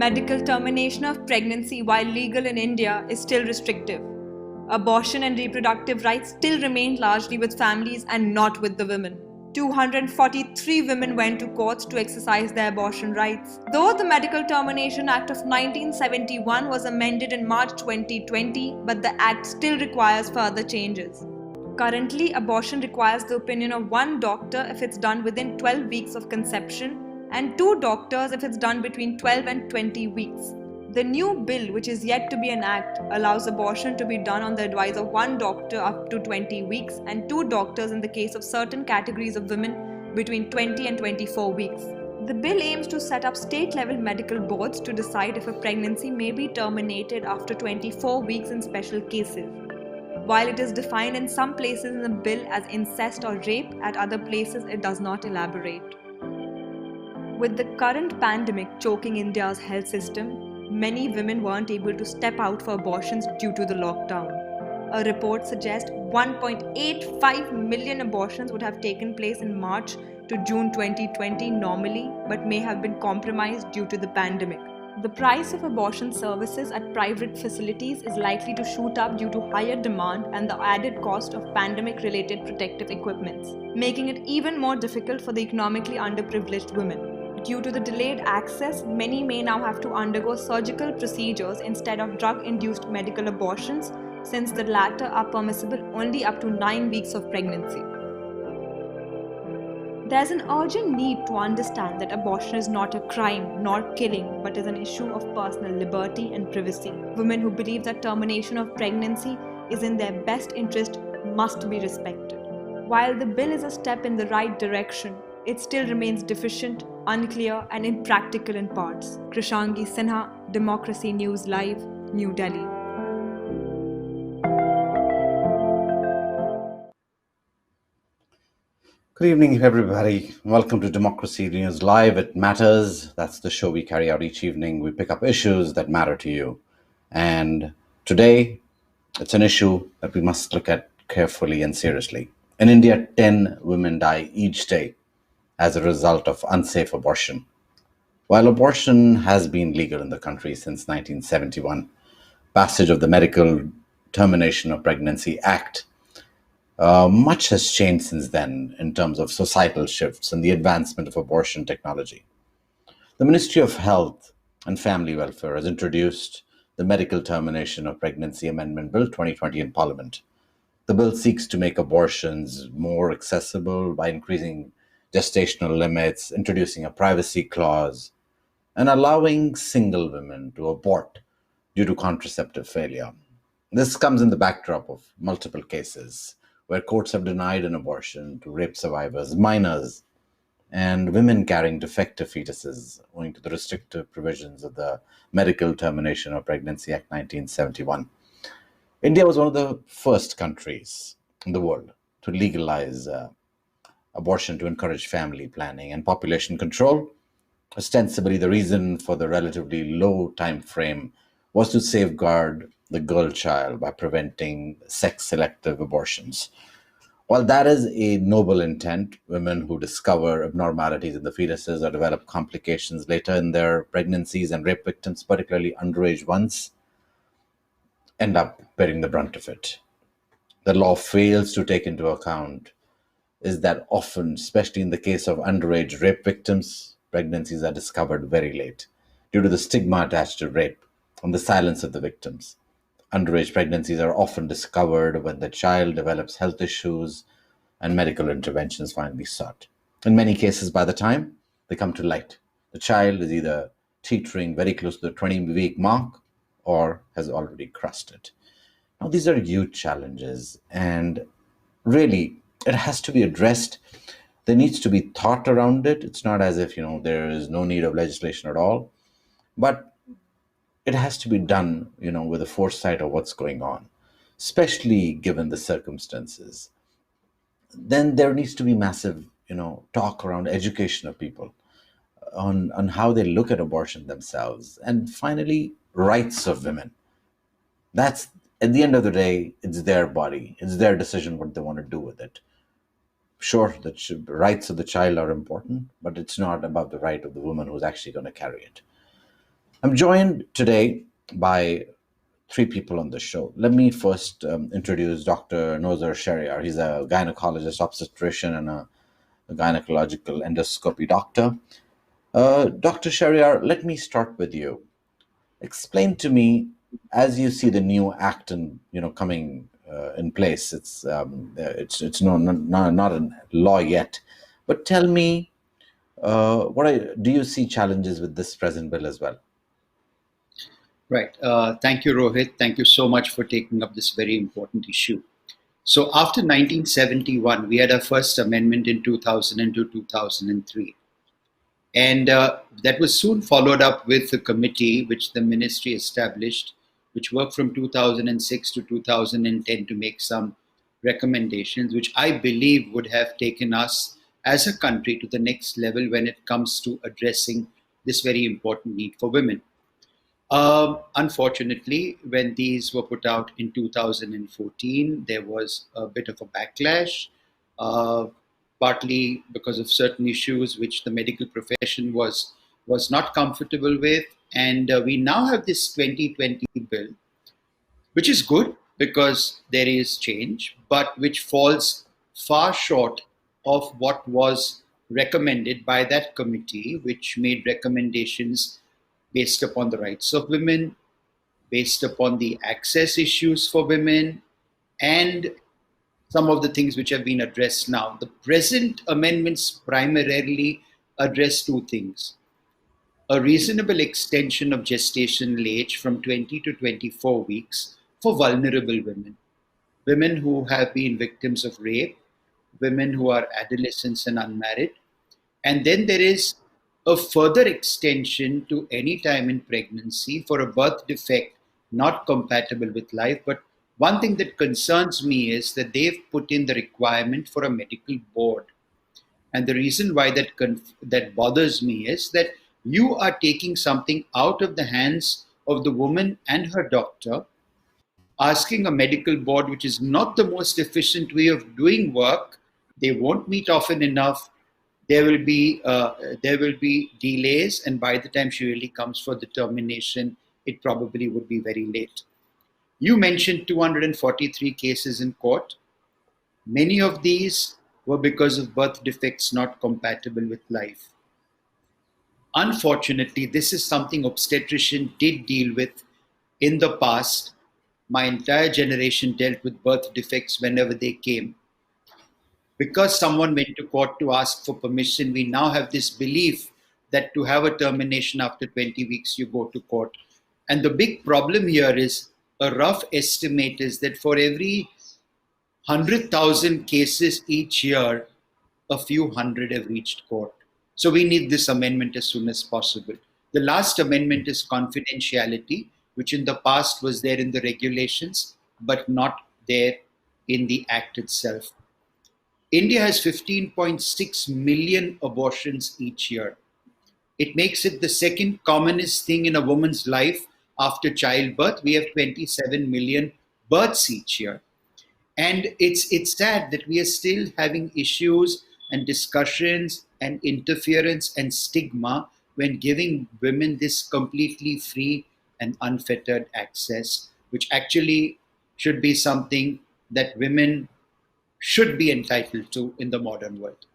Medical termination of pregnancy, while legal in India, is still restrictive. Abortion and reproductive rights still remain largely with families and not with the women. 243 women went to courts to exercise their abortion rights. Though the Medical Termination Act of 1971 was amended in March 2020, but the act still requires further changes. Currently, abortion requires the opinion of one doctor if it's done within 12 weeks of conception and two doctors if it's done between 12 and 20 weeks. The new bill, which is yet to be an act, allows abortion to be done on the advice of one doctor up to 20 weeks and two doctors in the case of certain categories of women between 20 and 24 weeks. The bill aims to set up state-level medical boards to decide if a pregnancy may be terminated after 24 weeks in special cases. While it is defined in some places in the bill as incest or rape, at other places it does not elaborate. With the current pandemic choking India's health system, many women weren't able to step out for abortions due to the lockdown. A report suggests 1.85 million abortions would have taken place in March to June 2020 normally, but may have been compromised due to the pandemic. The price of abortion services at private facilities is likely to shoot up due to higher demand and the added cost of pandemic-related protective equipments, making it even more difficult for the economically underprivileged women. Due to the delayed access, many may now have to undergo surgical procedures instead of drug-induced medical abortions, since the latter are permissible only up to 9 weeks of pregnancy. There's an urgent need to understand that abortion is not a crime nor killing, but is an issue of personal liberty and privacy. Women who believe that termination of pregnancy is in their best interest must be respected. While the bill is a step in the right direction, it still remains deficient, unclear, and impractical in parts. Krishangi Sinha, Democracy News Live, New Delhi. Good evening, everybody. Welcome to Democracy News Live. It matters. That's the show we carry out each evening. We pick up issues that matter to you. And today, it's an issue that we must look at carefully and seriously. In India, 10 women die each day as a result of unsafe abortion. While abortion has been legal in the country since 1971, passage of the Medical Termination of Pregnancy Act, much has changed since then in terms of societal shifts and the advancement of abortion technology. The Ministry of Health and Family Welfare has introduced the Medical Termination of Pregnancy Amendment Bill 2020 in Parliament. The bill seeks to make abortions more accessible by increasing gestational limits, introducing a privacy clause, and allowing single women to abort due to contraceptive failure. This comes in the backdrop of multiple cases where courts have denied an abortion to rape survivors, minors, and women carrying defective fetuses owing to the restrictive provisions of the Medical Termination of Pregnancy Act 1971. India was one of the first countries in the world to legalize abortion to encourage family planning and population control. Ostensibly, the reason for the relatively low time frame was to safeguard the girl child by preventing sex-selective abortions. While that is a noble intent, women who discover abnormalities in the fetuses or develop complications later in their pregnancies, and rape victims, particularly underage ones, end up bearing the brunt of it. The law fails to take into account is that often, especially in the case of underage rape victims, pregnancies are discovered very late due to the stigma attached to rape and the silence of the victims. Underage pregnancies are often discovered when the child develops health issues and medical interventions finally sought. In many cases, by the time they come to light, the child is either teetering very close to the 20-week mark or has already crossed it. Now, these are huge challenges, and really, it has to be addressed. There needs to be thought around it. It's not as if, there is no need of legislation at all, but it has to be done, with a foresight of what's going on, especially given the circumstances. Then there needs to be massive, talk around education of people on how they look at abortion themselves. And finally, rights of women. That's, at the end of the day, it's their body. It's their decision what they want to do with it. Sure, the rights of the child are important, but it's not about the right of the woman who's actually going to carry it. I'm joined today by three people on the show. Let me first introduce Dr. Nozer Sheriar. He's a gynecologist, obstetrician, and a gynecological endoscopy doctor. Dr. Sheriar, let me start with you. Explain to me, as you see the new act and coming in place. It's not a law yet, but tell me, do you see challenges with this present bill as well? Right. Thank you, Rohit. Thank you so much for taking up this very important issue. So, after 1971, we had our first amendment in 2002 2003. And that was soon followed up with a committee which the ministry established, which worked from 2006 to 2010 to make some recommendations, which I believe would have taken us as a country to the next level when it comes to addressing this very important need for women. Unfortunately, when these were put out in 2014, there was a bit of a backlash, uh, partly because of certain issues which the medical profession was not comfortable with, and we now have this 2020 bill, which is good because there is change, but which falls far short of what was recommended by that committee, which made recommendations based upon the rights of women, based upon the access issues for women, and some of the things which have been addressed now. The present amendments primarily address two things: a reasonable extension of gestational age from 20 to 24 weeks for vulnerable women, women who have been victims of rape, women who are adolescents and unmarried. And then there is a further extension to any time in pregnancy for a birth defect not compatible with life. But one thing that concerns me is that they've put in the requirement for a medical board. And the reason why that bothers me is that you are taking something out of the hands of the woman and her doctor, asking a medical board, which is not the most efficient way of doing work. They won't meet often enough. There will be delays, and by the time she really comes for the termination, it probably would be very late. You mentioned 243 cases in court. Many of these were because of birth defects not compatible with life. Unfortunately, this is something obstetrician did deal with in the past. My entire generation dealt with birth defects whenever they came. Because someone went to court to ask for permission, we now have this belief that to have a termination after 20 weeks, you go to court. And the big problem here is a rough estimate is that for every 100,000 cases each year, a few hundred have reached court. So we need this amendment as soon as possible. The last amendment is confidentiality, which in the past was there in the regulations, but not there in the act itself. India has 15.6 million abortions each year. It makes it the second commonest thing in a woman's life after childbirth. We have 27 million births each year. And it's sad that we are still having issues and discussions and interference and stigma when giving women this completely free and unfettered access, which actually should be something that women should be entitled to in the modern world.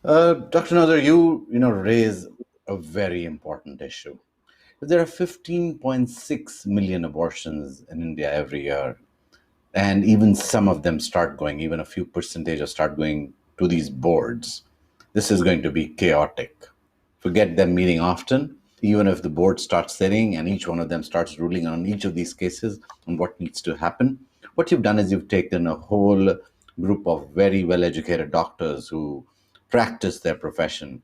Dr. Nader, you raise a very important issue. There are 15.6 million abortions in India every year, and even some of them start going, even a few percentage of start going to these boards. This is going to be chaotic. Forget them meeting often. Even if the board starts sitting and each one of them starts ruling on each of these cases and what needs to happen, what you've done is you've taken a whole group of very well educated doctors who practice their profession,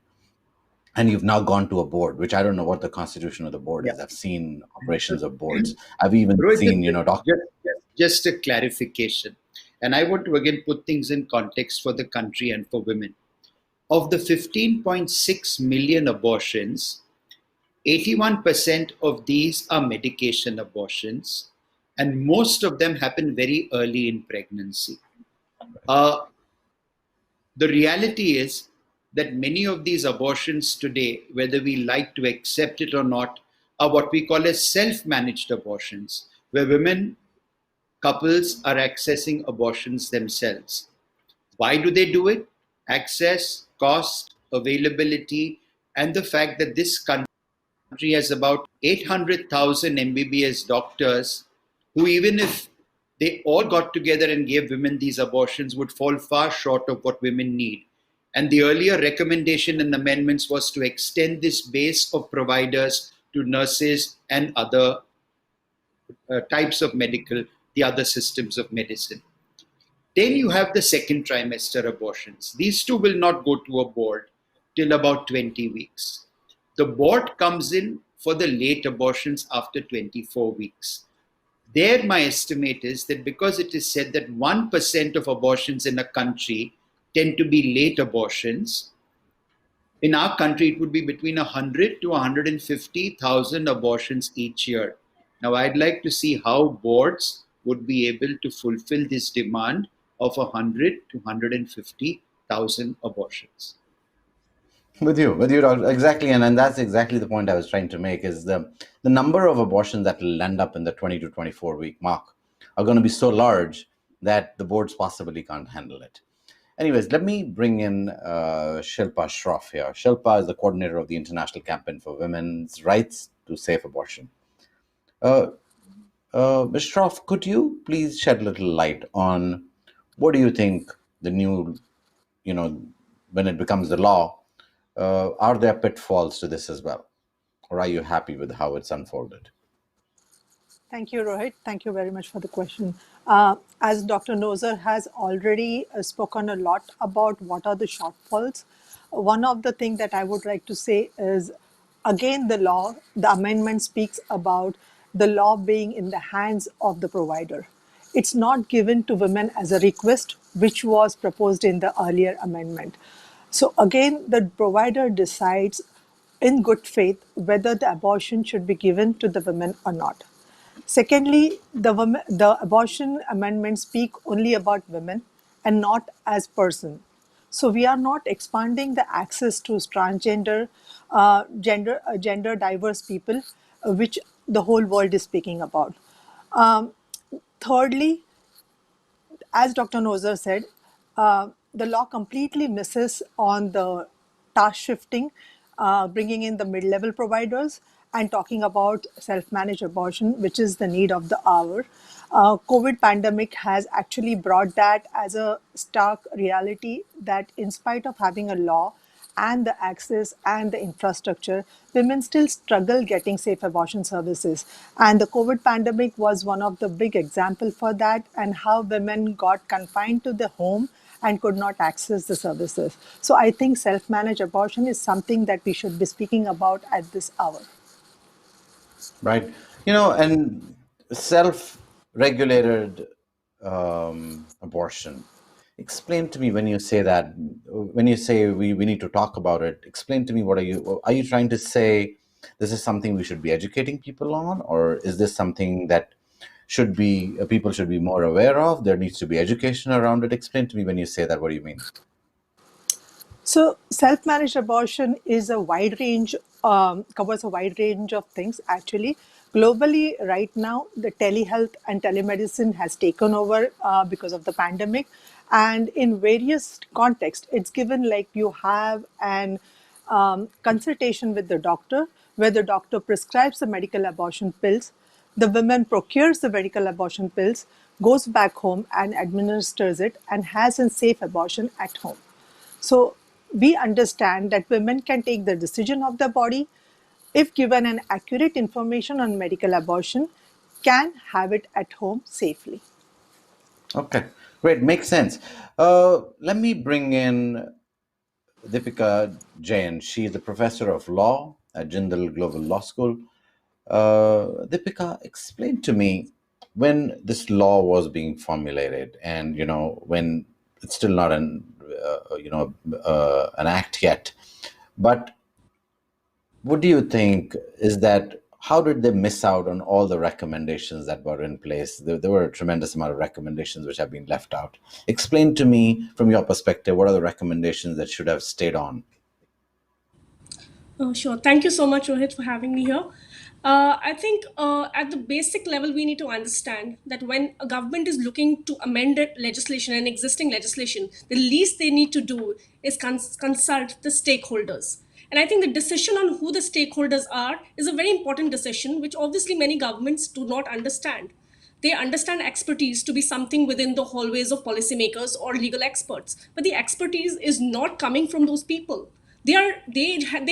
and you've now gone to a board, which I don't know what the constitution of the board Yeah. is. I've seen operations of boards. I've even Rohit, seen, doctors. just a clarification. And I want to again put things in context for the country and for women. Of the 15.6 million abortions, 81% of these are medication abortions, and most of them happen very early in pregnancy. Uh, the reality is that many of these abortions today, whether we like to accept it or not, are what we call as self-managed abortions, where women, couples are accessing abortions themselves. Why do they do it? Access, cost, availability, and the fact that this country has about 800,000 MBBS doctors who, even if they all got together and gave women these abortions, would fall far short of what women need. And the earlier recommendation in amendments was to extend this base of providers to nurses and other types of medical, the other systems of medicine. Then you have the second trimester abortions. These two will not go to a board till about 20 weeks. The board comes in for the late abortions after 24 weeks. There, my estimate is that because it is said that 1% of abortions in a country tend to be late abortions, in our country it would be between 100 to 150,000 abortions each year. Now, I'd like to see how boards would be able to fulfill this demand of 100 to 150,000 abortions. With you, Doctor. Exactly, and that's exactly the point I was trying to make. Is the number of abortions that will end up in the 20 to 24 week mark are going to be so large that the boards possibly can't handle it. Anyways, let me bring in Shilipa Shroff here. Shilpa is the coordinator of the International Campaign for Women's Rights to Safe Abortion. Ms. Shroff, could you please shed a little light on what do you think the new, when it becomes the law, are there pitfalls to this as well? Or are you happy with how it's unfolded? Thank you, Rohit. Thank you very much for the question. As Dr. Nozer has already spoken a lot about what are the shortfalls, one of the things that I would like to say is, again, the amendment speaks about the law being in the hands of the provider. It's not given to women as a request, which was proposed in the earlier amendment. So again, the provider decides in good faith whether the abortion should be given to the women or not. Secondly, the abortion amendments speak only about women and not as person. So we are not expanding the access to transgender, gender diverse people, which the whole world is speaking about. Thirdly, as Dr. Nozer said, the law completely misses on the task shifting, bringing in the mid-level providers and talking about self-managed abortion, which is the need of the hour. COVID pandemic has actually brought that as a stark reality that in spite of having a law and the access and the infrastructure, women still struggle getting safe abortion services. And the COVID pandemic was one of the big examples for that, and how women got confined to the home and could not access the services. So I think self-managed abortion is something that we should be speaking about at this hour. Right. And self-regulated abortion. Explain to me when you say that, when you say we need to talk about it, explain to me, are you trying to say this is something we should be educating people on, or is this something that people should be more aware of? There needs to be education around it. Explain to me when you say that, what do you mean? So self-managed abortion is a wide range, covers a wide range of things actually. Globally, right now, the telehealth and telemedicine has taken over because of the pandemic. And in various contexts, it's given like you have an consultation with the doctor, where the doctor prescribes the medical abortion pills. The woman procures the medical abortion pills, goes back home and administers it, and has a safe abortion at home. So we understand that women can take the decision of their body, if given an accurate information on medical abortion, can have it at home safely. Okay, great. Makes sense. Let me bring in Dipika Jain. She is a professor of law at Jindal Global Law School. Dipika, explain to me, when this law was being formulated, and when it's still not an act yet, but what do you think is that how did they miss out on all the recommendations that were in place? There were a tremendous amount of recommendations which have been left out. Explain to me, from your perspective, what are the recommendations that should have stayed on? Sure. Thank you so much, Rohit, for having me here. I think at the basic level, we need to understand that when a government is looking to amend legislation and existing legislation, the least they need to do is consult the stakeholders. And I think the decision on who the stakeholders are is a very important decision, which obviously many governments do not understand. They understand expertise to be something within the hallways of policymakers or legal experts, but the expertise is not coming from those people. They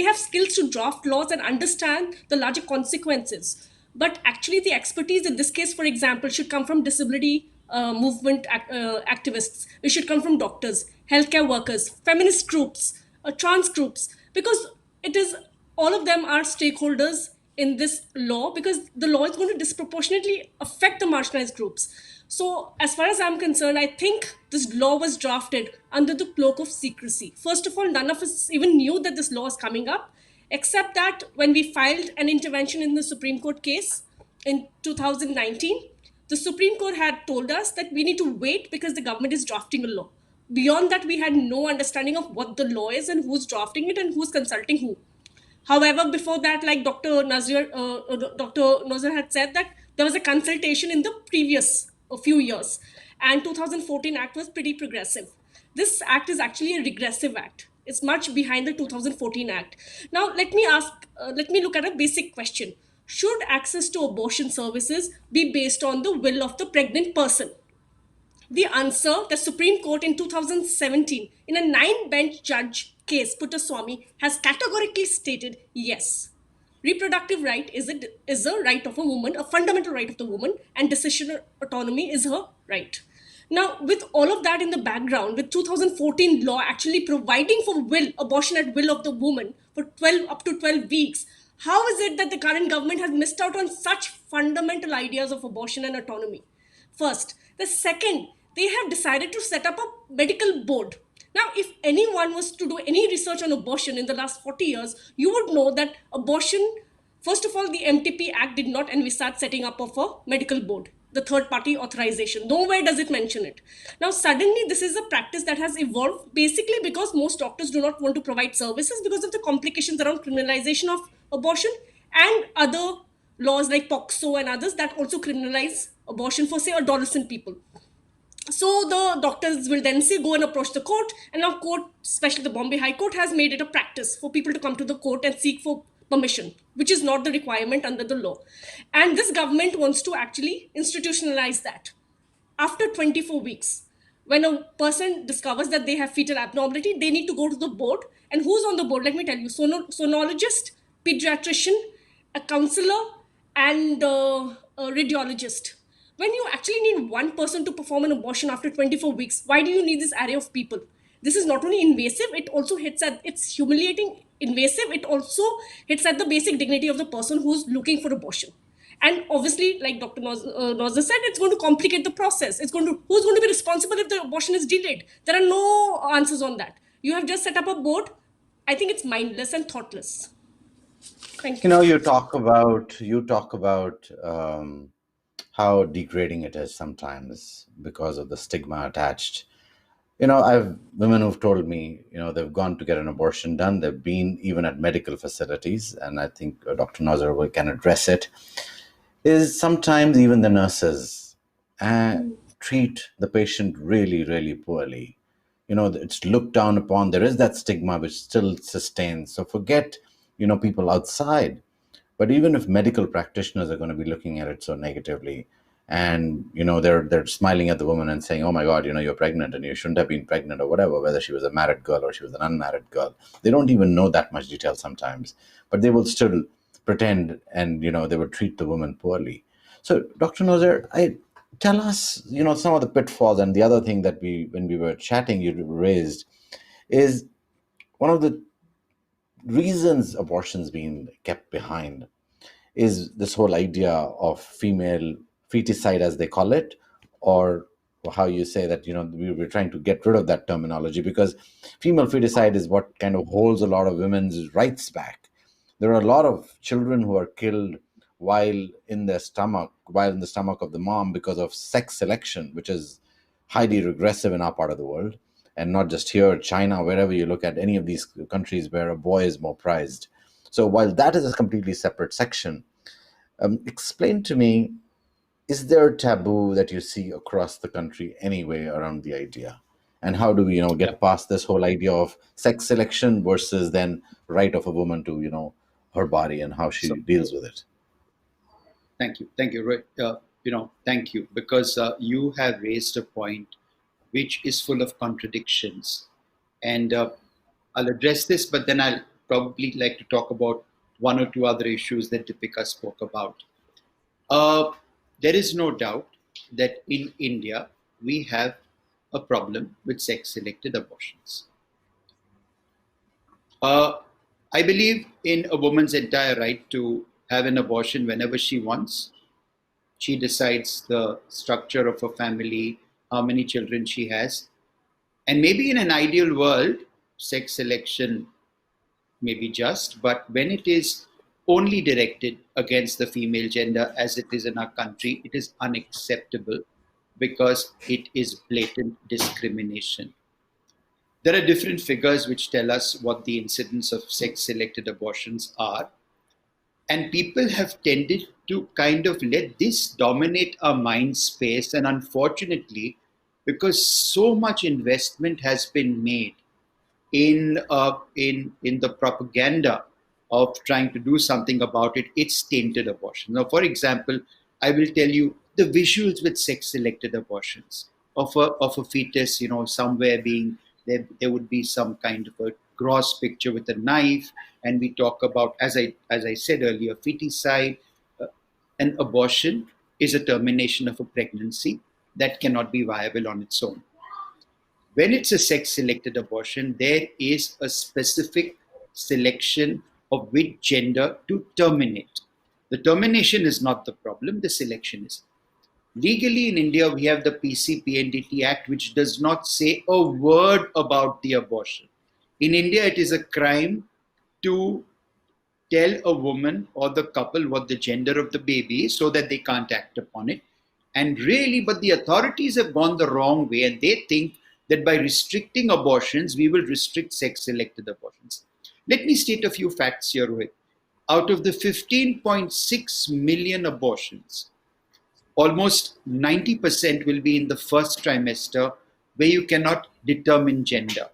have skills to draft laws and understand the larger consequences. But actually, the expertise in this case, for example, should come from disability movement activists. It should come from doctors, healthcare workers, feminist groups, trans groups, because it is all of them are stakeholders in this law, because the law is going to disproportionately affect the marginalized groups. So, as far as I'm concerned, I think this law was drafted under the cloak of secrecy. First of all, none of us even knew that this law is coming up, except that when we filed an intervention in the Supreme Court case in 2019, the Supreme Court had told us that we need to wait because the government is drafting a law. Beyond that, we had no understanding of what the law is and who's drafting it and who's consulting who. However, before that, like Dr. Nozer had said, that there was a consultation in the previous a few years, and 2014 Act was pretty progressive. This act is actually a regressive act. It's much behind the 2014 Act. Now, let me look at a basic question. Should access to abortion services be based on the will of the pregnant person? The answer, the Supreme Court in 2017, in a 9-bench judge case, Puttaswamy, has categorically stated yes. Reproductive right is a right of a woman, a fundamental right of the woman, and decision autonomy is her right. Now, with all of that in the background, with 2014 law actually providing for abortion at will of the woman for 12 up to 12 weeks, how is it that the current government has missed out on such fundamental ideas of abortion and autonomy? First. The second, they have decided to set up a medical board. Now, if anyone was to do any research on abortion in the last 40 years, you would know that abortion, first of all, the MTP Act did not envisage setting up of a medical board, the third party authorization. Nowhere does it mention it. Now, suddenly, this is a practice that has evolved basically because most doctors do not want to provide services because of the complications around criminalization of abortion and other laws like POXO and others that also criminalize abortion for, say, adolescent people. So the doctors will then say, go and approach the court, and now court, especially the Bombay High Court, has made it a practice for people to come to the court and seek for permission, which is not the requirement under the law. And this government wants to actually institutionalize that. After 24 weeks, when a person discovers that they have fetal abnormality, they need to go to the board. And who's on the board? Let me tell you, sonologist, pediatrician, a counselor, and a radiologist. When you actually need one person to perform an abortion after 24 weeks, why do you need this array of people? This is not only invasive, it also hits at, it's humiliating, invasive, it also hits at the basic dignity of the person who's looking for abortion. And obviously, like Dr. Nozer said, it's going to complicate the process. Who's going to be responsible if the abortion is delayed? There are no answers on that. You have just set up a board. I think it's mindless and thoughtless. Thank you. You talk about how degrading it is sometimes because of the stigma attached. I've women who've told me, they've gone to get an abortion done. They've been even at medical facilities, and I think Dr. Nozer can address it. Is sometimes even the nurses treat the patient really, really poorly. It's looked down upon. There is that stigma which still sustains. So forget, people outside. But even if medical practitioners are going to be looking at it so negatively, and they're smiling at the woman and saying, "Oh my God, you're pregnant and you shouldn't have been pregnant," or whatever, whether she was a married girl or she was an unmarried girl, they don't even know that much detail sometimes, but they will still pretend, and they will treat the woman poorly. So, Dr. Nozer, tell us, some of the pitfalls. And the other thing that when we were chatting, you raised is one of the reasons abortion's being kept behind is this whole idea of female feticide, as they call it, or how you say that, we're trying to get rid of that terminology, because female feticide is what kind of holds a lot of women's rights back. There are a lot of children who are killed while in the stomach of the mom because of sex selection, which is highly regressive in our part of the world, and not just here, China, wherever you look at any of these countries where a boy is more prized. So while that is a completely separate section, explain to me, is there a taboo that you see across the country anyway around the idea? And how do we, get past this whole idea of sex selection versus then right of a woman to, her body and how she So deals with it? thank you, Rohit. Thank you, because you have raised a point which is full of contradictions, and I'll address this, but then I'll probably like to talk about one or two other issues that Dipika spoke about. Uh, there is no doubt that in India we have a problem with sex-selected abortions. I believe in a woman's entire right to have an abortion whenever she wants. She decides the structure of her family, how many children she has. And maybe in an ideal world, sex selection may be just, but when it is only directed against the female gender, as it is in our country, it is unacceptable because it is blatant discrimination. There are different figures which tell us what the incidence of sex selected abortions are. And people have tended to kind of let this dominate our mind space. And unfortunately, because so much investment has been made in the propaganda of trying to do something about it, it's tainted abortion. Now, for example, I will tell you the visuals with sex-selected abortions of a fetus, somewhere being there. There would be some kind of a gross picture with a knife, and we talk about, as I said earlier, feticide. An abortion is a termination of a pregnancy that cannot be viable on its own. When it's a sex-selected abortion, there is a specific selection of which gender to terminate. The termination is not the problem, the selection is. Legally in India, we have the PC-PNDT Act, which does not say a word about the abortion. In India, it is a crime to tell a woman or the couple what the gender of the baby is so that they can't act upon it. And really, but the authorities have gone the wrong way, and they think that by restricting abortions, we will restrict sex-selected abortions. Let me state a few facts here, Rohit. Out of the 15.6 million abortions, almost 90% will be in the first trimester, where you cannot determine gender.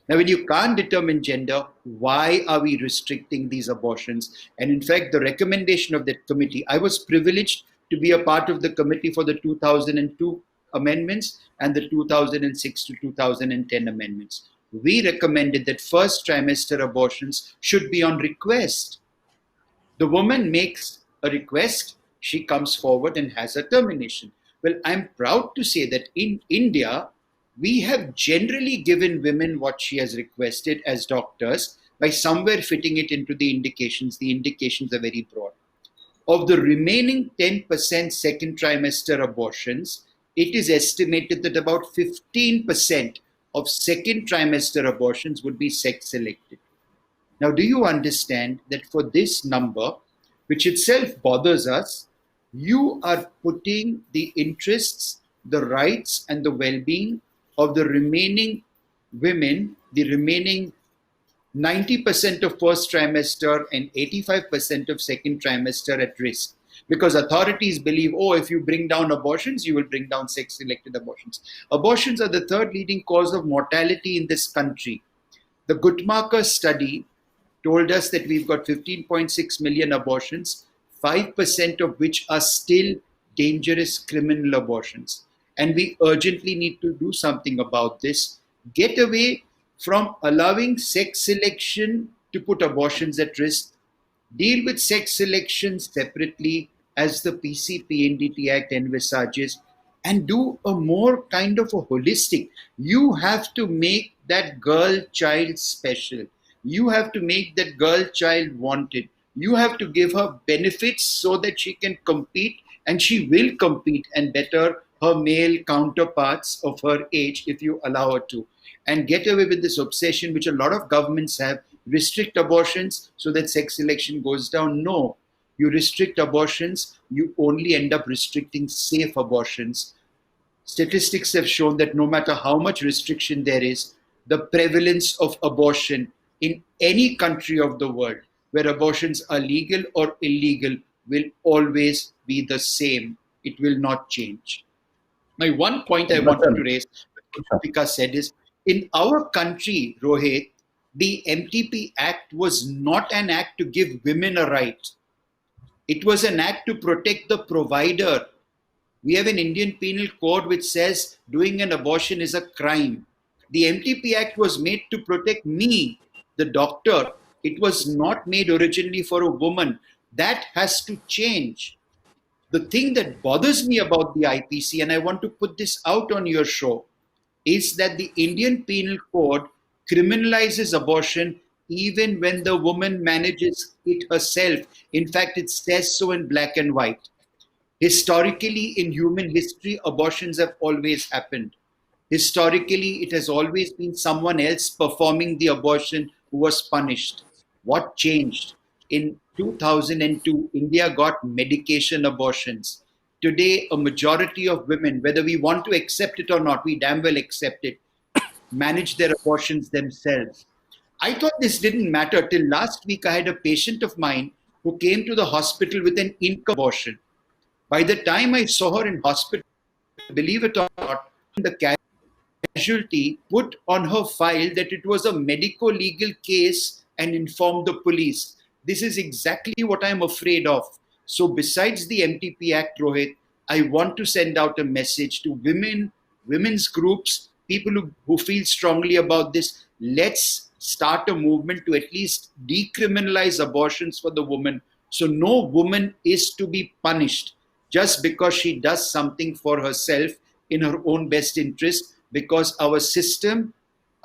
Now, when you can't determine gender, why are we restricting these abortions? And in fact, the recommendation of that committee, I was privileged to be a part of the committee for the 2002 amendments and the 2006 to 2010 amendments. We recommended that first trimester abortions should be on request. The woman makes a request, she comes forward and has a termination. Well, I'm proud to say that in India, we have generally given women what she has requested as doctors by somewhere fitting it into the indications. The indications are very broad. Of the remaining 10% second trimester abortions, it is estimated that about 15% of second trimester abortions would be sex selected. Now, do you understand that for this number, which itself bothers us, you are putting the interests, the rights, and the well-being of the remaining women, the remaining 90% of first trimester and 85% of second trimester at risk? Because authorities believe, if you bring down abortions, you will bring down sex-selected abortions. Abortions are the third leading cause of mortality in this country. The Guttmacher study told us that we've got 15.6 million abortions, 5% of which are still dangerous criminal abortions. And we urgently need to do something about this. Get away from allowing sex selection to put abortions at risk. Deal with sex selection separately as the PC-PNDT Act envisages, and do a more kind of a holistic. You have to make that girl child special. You have to make that girl child wanted. You have to give her benefits so that she can compete, and she will compete and better her male counterparts of her age if you allow her to. And get away with this obsession, which a lot of governments have, restrict abortions so that sex selection goes down. No. You restrict abortions, you only end up restricting safe abortions. Statistics have shown that no matter how much restriction there is, the prevalence of abortion in any country of the world where abortions are legal or illegal will always be the same. It will not change. My one point I But wanted to raise, sure. what Dipika said, is in our country, Rohit, the MTP Act was not an act to give women a right. It was an act to protect the provider. We have an Indian Penal Code which says doing an abortion is a crime. The MTP Act was made to protect me, the doctor. It was not made originally for a woman. That has to change. The thing that bothers me about the IPC, and I want to put this out on your show, is that the Indian Penal Code criminalizes abortion even when the woman manages it herself. In fact, it says so in black and white. Historically, in human history, abortions have always happened. Historically, it has always been someone else performing the abortion who was punished. What changed? In 2002, India got medication abortions. Today, a majority of women, whether we want to accept it or not, we damn well accept it, manage their abortions themselves. I thought this didn't matter till last week. I had a patient of mine who came to the hospital with an income abortion. By the time I saw her in hospital, believe it or not, the casualty put on her file that it was a medico-legal case and informed the police. This is exactly what I'm afraid of. So besides the MTP Act, Rohit, I want to send out a message to women, women's groups, people who feel strongly about this. Let's start a movement to at least decriminalize abortions for the woman, so no woman is to be punished just because she does something for herself in her own best interest, because our system,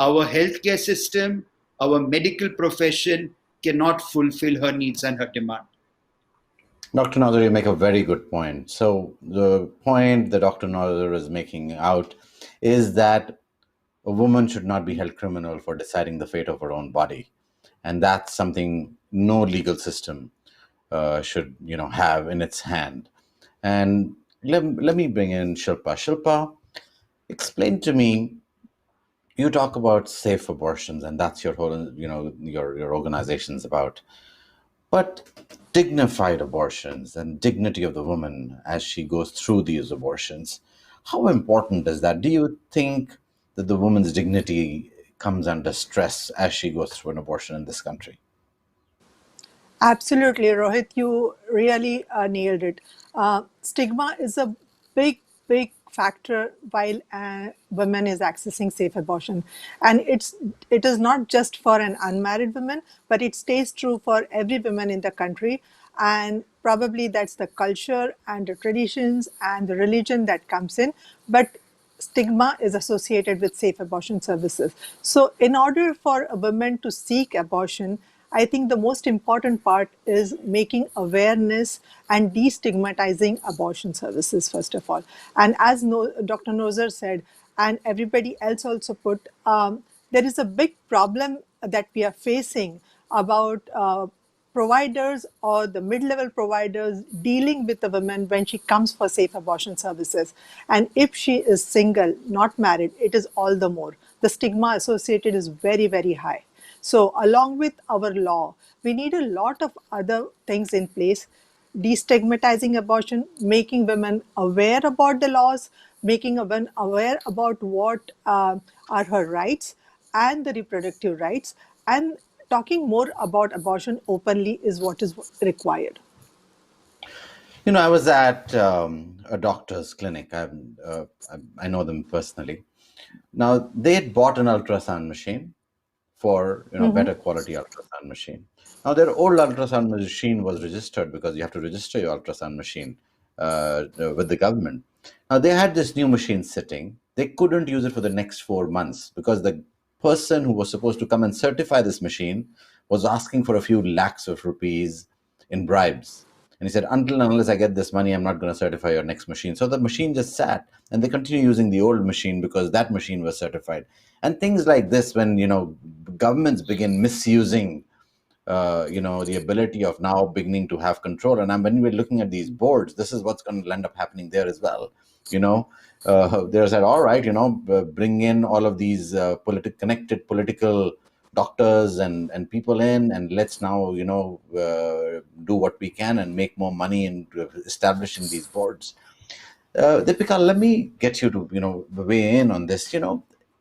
our healthcare system, our medical profession cannot fulfill her needs and her demand. Dr. Nozer, you make a very good point. So the point that Dr. Nozer is making out is that a woman should not be held criminal for deciding the fate of her own body. And that's something no legal system should, have in its hand. And let me bring in Shilpa. Shilpa, explain to me, you talk about safe abortions, and that's your whole, your organization's about. But dignified abortions and dignity of the woman as she goes through these abortions, how important is that? Do you think that the woman's dignity comes under stress as she goes through an abortion in this country? Absolutely, Rohit, you really nailed it. Stigma is a big factor while women is accessing safe abortion, and it is not just for an unmarried woman, but it stays true for every woman in the country. And probably that's the culture and the traditions and the religion that comes in, but stigma is associated with safe abortion services. So, in order for a woman to seek abortion, I think the most important part is making awareness and destigmatizing abortion services, first of all. And as Dr. Nozer said, and everybody else also put, there is a big problem that we are facing about providers or the mid-level providers dealing with the woman when she comes for safe abortion services. And if she is single, not married, it is all the more. The stigma associated is very high. So along with our law, we need a lot of other things in place: destigmatizing abortion, making women aware about the laws, making women aware about what are her rights and the reproductive rights, and talking more about abortion openly is what is required. I was at a doctor's clinic. I know them personally. Now, they had bought an ultrasound machine for better quality ultrasound machine. Now, their old ultrasound machine was registered because you have to register your ultrasound machine with the government. Now, they had this new machine sitting. They couldn't use it for the next 4 months because the person who was supposed to come and certify this machine was asking for a few lakhs of rupees in bribes. And he said, until and unless I get this money, I'm not going to certify your next machine. So the machine just sat, and they continue using the old machine because that machine was certified. And things like this, when governments begin misusing the ability of now beginning to have control. And when we're looking at these boards, this is what's going to end up happening there as well. They said, all right, bring in all of these connected political doctors and people in, and let's now, do what we can and make more money in establishing these boards. Deepika, let me get you to, weigh in on this.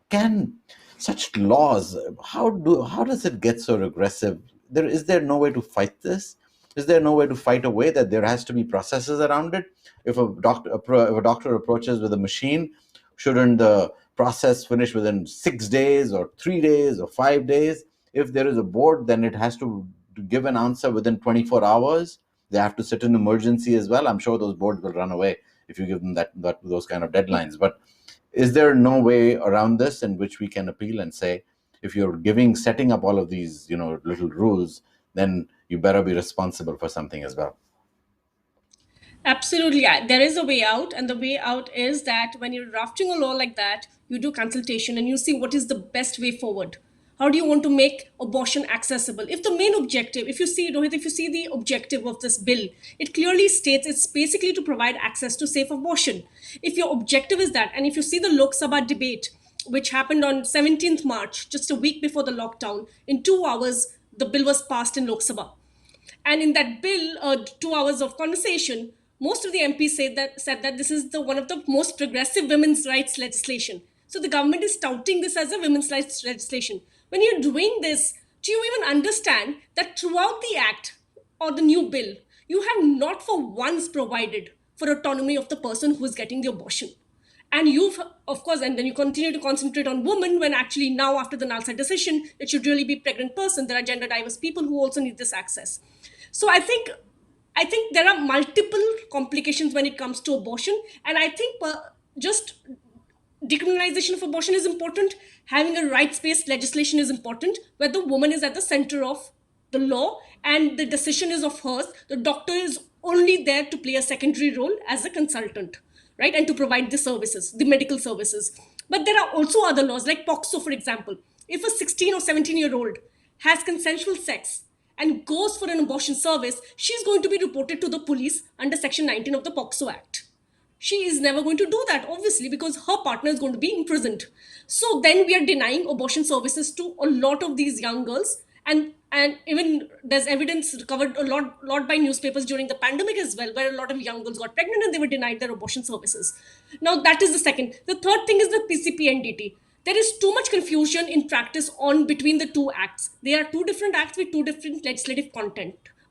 Can such laws, how does it get so regressive? Is there no way to fight this? Is there no way to fight away that there has to be processes around it? If a doctor approaches with a machine, shouldn't the process finish within 6 days or 3 days or 5 days? If there is a board, then it has to give an answer within 24 hours. They have to sit in emergency as well. I'm sure those boards will run away if you give them those kind of deadlines. But is there no way around this in which we can appeal and say, if you're setting up all of these, little rules, then you better be responsible for something as well? Absolutely. There is a way out, and the way out is that when you're drafting a law like that, you do consultation and you see what is the best way forward. How do you want to make abortion accessible? If the main objective, if you see, Rohit, if you see the objective of this bill, it clearly states it's basically to provide access to safe abortion. If your objective is that, and if you see the Lok Sabha debate, which happened on 17th March, just a week before the lockdown, in 2 hours, the bill was passed in Lok Sabha. And in that bill, 2 hours of conversation, most of the MPs said that this is one of the most progressive women's rights legislation. So the government is touting this as a women's rights legislation. When you're doing this, do you even understand that throughout the act or the new bill, you have not for once provided for autonomy of the person who is getting the abortion? And you've, of course, and then you continue to concentrate on women when actually now after the NALSA decision, it should really be pregnant person. There are gender diverse people who also need this access. So I think there are multiple complications when it comes to abortion, and I think just decriminalization of abortion is important. Having a rights-based legislation is important, where the woman is at the center of the law and the decision is of hers. The doctor is only there to play a secondary role as a consultant, right, and to provide the services, the medical services. But there are also other laws like POCSO, for example. If a 16 or 17-year-old has consensual sex and goes for an abortion service, she's going to be reported to the police under Section 19 of the POCSO Act. She is never going to do that, obviously, because her partner is going to be imprisoned. So then we are denying abortion services to a lot of these young girls. And even there's evidence recovered a lot by newspapers during the pandemic as well, where a lot of young girls got pregnant and they were denied their abortion services. Now, that is the second. The third thing is the PCPNDT. There is too much confusion in practice between the two acts. They are two different acts with two different legislative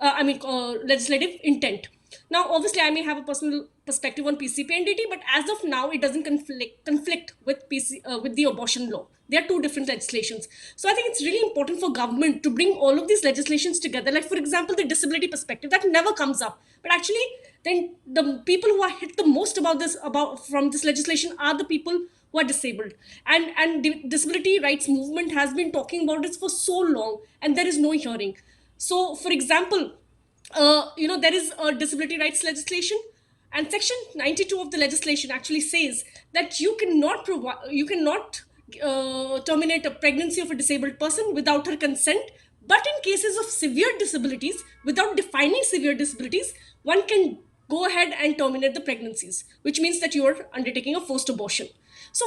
legislative intent. Now, obviously, I may have a personal perspective on PCPNDT, but as of now, it doesn't conflict with with the abortion law. They are two different legislations. So I think it's really important for government to bring all of these legislations together. Like, for example, the disability perspective, that never comes up. But actually, then the people who are hit the most from this legislation are the people who are disabled. And the disability rights movement has been talking about this for so long, and there is no hearing. So, for example, there is a disability rights legislation, and Section 92 of the legislation actually says that you cannot terminate a pregnancy of a disabled person without her consent. But in cases of severe disabilities, without defining severe disabilities, one can go ahead and terminate the pregnancies, which means that you are undertaking a forced abortion. So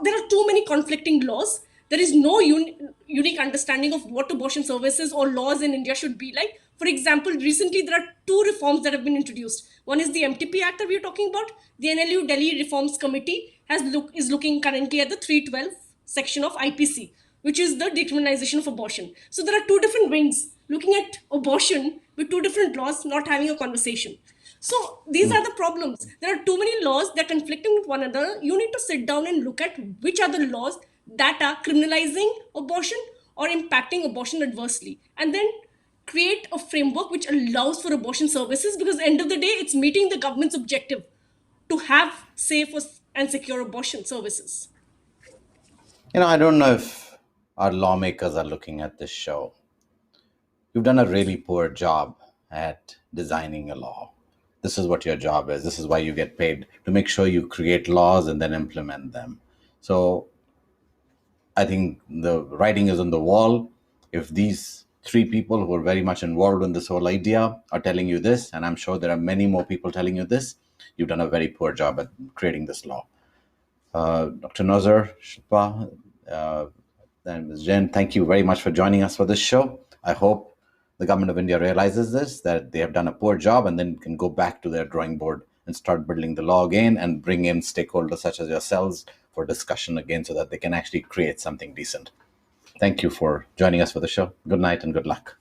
there are too many conflicting laws. There is no unique understanding of what abortion services or laws in India should be like. For example, recently there are two reforms that have been introduced. One is the MTP Act that we are talking about. The NLU Delhi Reforms Committee is looking currently at the 312 section of IPC, which is the decriminalization of abortion. So there are two different wings looking at abortion with two different laws, not having a conversation. So these are the problems. There are too many laws, they're conflicting with one another. You need to sit down and look at which are the laws that are criminalizing abortion or impacting abortion adversely, and then create a framework which allows for abortion services, because at the end of the day, it's meeting the government's objective to have safe and secure abortion services. I don't know if our lawmakers are looking at this show. You've done a really poor job at designing a law. This is what your job is. This is why you get paid, to make sure you create laws and then implement them. So I think the writing is on the wall. If these three people who are very much involved in this whole idea are telling you this, and I'm sure there are many more people telling you this, you've done a very poor job at creating this law. Dr. Nozer, Shilipa, and Ms. Jain, thank you very much for joining us for this show. I hope the government of India realizes this, that they have done a poor job, and then can go back to their drawing board and start building the law again and bring in stakeholders such as yourselves for discussion again so that they can actually create something decent. Thank you for joining us for the show. Good night and good luck.